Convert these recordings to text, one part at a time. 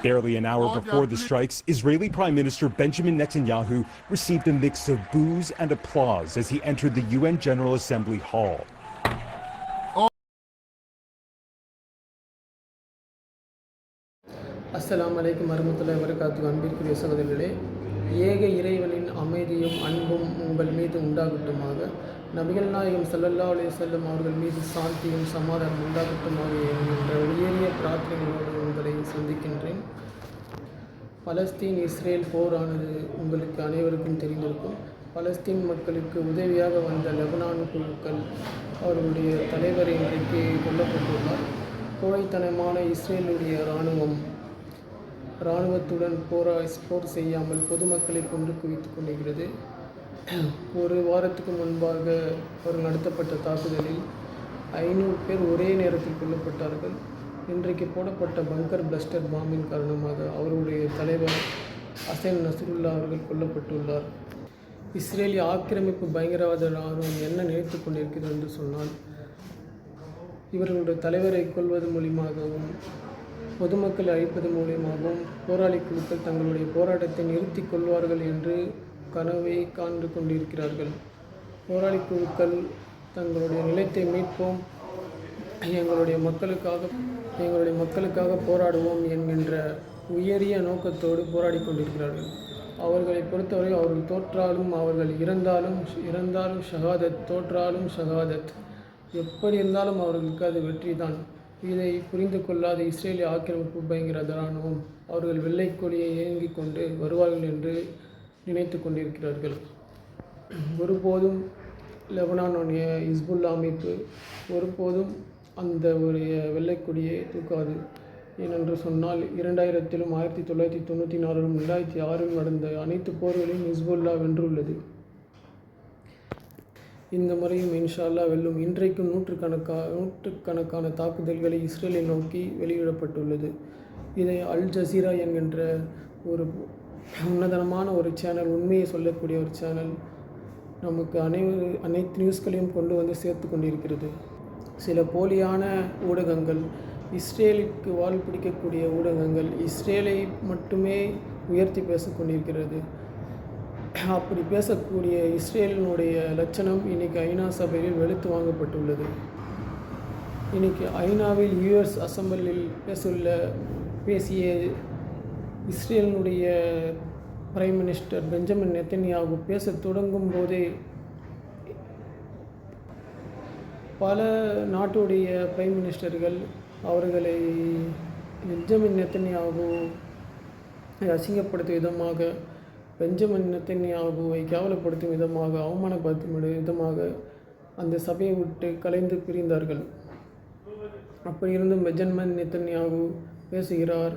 Barely an hour before the strikes, Israeli Prime Minister Benjamin Netanyahu received a mix of boos and applause as he entered the UN General Assembly hall. அஸ்ஸலாமு அலைக்கும் வரஹ்மத்துல்லாஹி வபரகாத்துஹு. அன்பிற்குரிய சகோதரர்களே, ஏக இறைவனின் அமைதியும் அன்பும் உங்கள் மீது உண்டாகட்டுமாக. நபிகள் நாயகம் ஸல்லல்லாஹு அலைஹி வஸல்லம் அவர்கள் மீது சாந்தியும் சமாதானம் உண்டாகட்டுமாக என்கின்ற வெளியேறிய பிரார்த்தனைகளோடு உங்களை சந்திக்கின்றேன். பலஸ்தீன் இஸ்ரேல் போரானது உங்களுக்கு அனைவருக்கும் தெரிந்திருக்கும். பலஸ்தீன் மக்களுக்கு உதவியாக வந்த லெபனான் குழுக்கள் அவர்களுடைய தலைவர் இன்றைக்கு கொல்லப்பட்டுள்ளார். கோழைத்தனமான இஸ்ரேலுடைய இராணுவத்துடன் போர் செய்யாமல் பொதுமக்களை கொன்று குவித்து கொண்டிருக்கிறது. ஒரு வாரத்துக்கு முன்பாக அவர்கள் நடத்தப்பட்ட தாக்குதலில் 500 பேர் ஒரே நேரத்தில் கொல்லப்பட்டார்கள். இன்றைக்கு போடப்பட்ட பங்கர் பிளஸ்டர் பாம்பின் காரணமாக அவருடைய தலைவர் ஹசன் நஸ்ருல்லா அவர்கள் கொல்லப்பட்டுள்ளார். இஸ்ரேலிய ஆக்கிரமிப்பு பயங்கரவாத இராணுவம் என்ன நினைத்து கொண்டிருக்கிறது என்று சொன்னால், இவர்களுடைய தலைவரை கொல்வது மூலியமாகவும் பொதுமக்களை அழிப்பது மூலியமாகவும் போராளி குழுக்கள் தங்களுடைய போராட்டத்தை நிறுத்தி கொள்வார்கள் என்று கனவை காண்டு கொண்டிருக்கிறார்கள். போராளி குழுக்கள் தங்களுடைய நிலத்தை மீட்போம், எங்களுடைய மக்களுக்காக போராடுவோம் என்கின்ற உயரிய நோக்கத்தோடு போராடி கொண்டிருக்கிறார்கள். அவர்களை பொறுத்தவரை அவர்கள் தோற்றாலும் அவர்கள் இறந்தாலும் ஷஹாதத், தோற்றாலும் ஷஹாதத், எப்படி இருந்தாலும் அவர்களுக்கு அது வெற்றி தான். இதை புரிந்து கொள்ளாத இஸ்ரேலிய ஆக்கிரமிப்பு பயங்கர இராணுவம் அவர்கள் வெள்ளை கொடியை ஏங்கிக் கொண்டு வருவார்கள் என்று நினைத்து கொண்டிருக்கிறார்கள். ஒருபோதும் லெபனானுடைய ஹிஸ்புல்லா அமைப்பு ஒருபோதும் அந்த ஒரு வெள்ளைக்கொடியை தூக்காது. ஏனென்று சொன்னால் 2000 1994 2006 நடந்த அனைத்து போர்களையும் ஹிஸ்புல்லா வென்றுள்ளது. இந்த முறையும் இன்ஷா அல்லாஹ் வெல்லும். இன்றைக்கும் நூற்றுக்கணக்கான தாக்குதல்களை இஸ்ரேலை நோக்கி வெளியிடப்பட்டுள்ளது. இதை அல் ஜசீரா என்கின்ற ஒரு உன்னதமான ஒரு சேனல், உண்மையை சொல்லக்கூடிய ஒரு சேனல், நமக்கு அனைத்து நியூஸ்களையும் கொண்டு வந்து சேர்த்து கொண்டிருக்கிறது. சில போலியான ஊடகங்கள், இஸ்ரேலுக்கு வால் பிடிக்கக்கூடிய ஊடகங்கள் இஸ்ரேலை மட்டுமே உயர்த்தி பேசிக்கொண்டிருக்கிறது. அப்படி பேசக்கூடிய இஸ்ரேலினுடைய லட்சணம் இன்றைக்கி ஐநா சபையில் வெளுத்து வாங்கப்பட்டுள்ளது. இன்றைக்கி ஐநாவில் US அசம்பிளியில் பேசிய இஸ்ரேலினுடைய பிரைம் மினிஸ்டர் பெஞ்சமின் நெத்தன்யாகு பேச தொடங்கும் போதே பல நாட்டுடைய பிரைம் மினிஸ்டர்கள் அவர்களை பெஞ்சமின் நெத்தன்யாகு அசிங்கப்படுத்தும் விதமாக, பெஞ்சமின் நெத்தன்யாகுவை கேவலப்படுத்தும் விதமாக, அவமானப்படுத்தும் விதமாக அந்த சபையை விட்டு கலைந்து பிரிந்தார்கள். அப்படி இருந்தும் பெஞ்சமின் நெத்தன்யாகு பேசுகிறார்,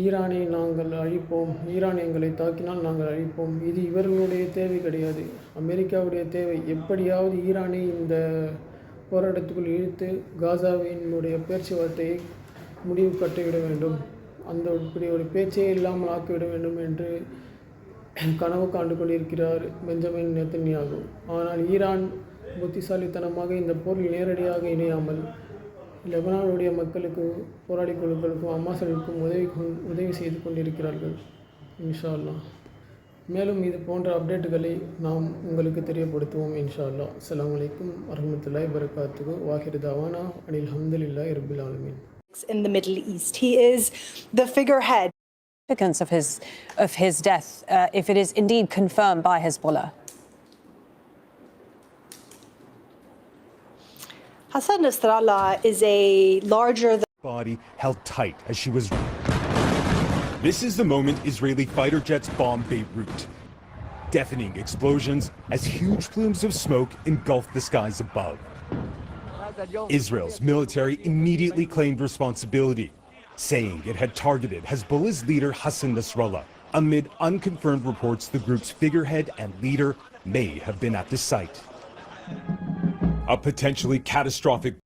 ஈரானை நாங்கள் அழிப்போம், ஈரான் எங்களை தாக்கினால் நாங்கள் அழிப்போம். இது இவர்களுடைய தேவை கிடையாது, அமெரிக்காவுடைய தேவை. எப்படியாவது ஈரானை இந்த போராட்டத்துக்குள் இழுத்து காசாவினுடைய பேச்சுவார்த்தையை முடிவு கட்டிவிட வேண்டும், அந்த இப்படி ஒரு பேச்சே இல்லாமல் ஆக்கிவிட வேண்டும் என்று கனவு காண்டு கொண்டிருக்கிறார் பெஞ்சமின் நெத்தன்யாகு. ஆனால் ஈரான் புத்திசாலித்தனமாக இந்த போரில் நேரடியாக இணையாமல் லெபனானுடைய மக்களுக்கு, போராளி குழுக்களுக்கும், ஹமாஸுக்கும் உதவி செய்து கொண்டிருக்கிறார்கள். இன்ஷா அல்லாஹ் மேலும் இது போன்ற அப்டேட்டுகளை நாம் உங்களுக்கு தெரியப்படுத்துவோம் இன்ஷா அல்லாஹ். அஸ்ஸலாமு அலைக்கும் வரஹ்மத்துல்லாஹி வபரகாத்துஹு. வாஹிரு தவானா அனில் ஹம்துலில்லாஹி ரப்பில் ஆலமீன். In the Middle East, he is the figurehead of his death, if it is indeed confirmed by Hezbollah. Hassan Nasrallah is a larger body held tight as she was. This is the moment Israeli fighter jets bomb Beirut. Deafening explosions as huge plumes of smoke engulf the skies above. Israel's military immediately claimed responsibility, saying it had targeted Hezbollah's leader Hassan Nasrallah. Amid unconfirmed reports, the group's figurehead and leader may have been at the site. A potentially catastrophic